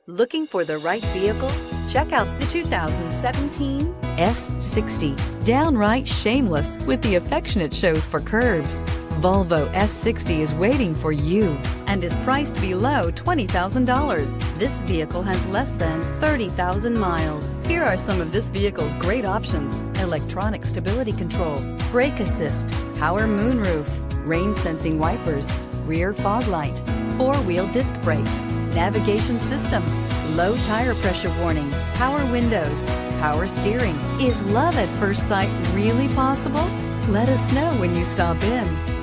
Looking for the right vehicle? Check out the 2017 S60. Downright shameless with the affection it shows for curves. Volvo S60 is waiting for you and is priced below $20,000. This vehicle has less than 30,000 miles. Here are some of this vehicle's great options: electronic stability control, brake assist, power moonroof, rain sensing wipers, rear fog light, four-wheel disc brakes, navigation system, low tire pressure warning, power windows, power steering. Is love at first sight really possible? Let us know when you stop in.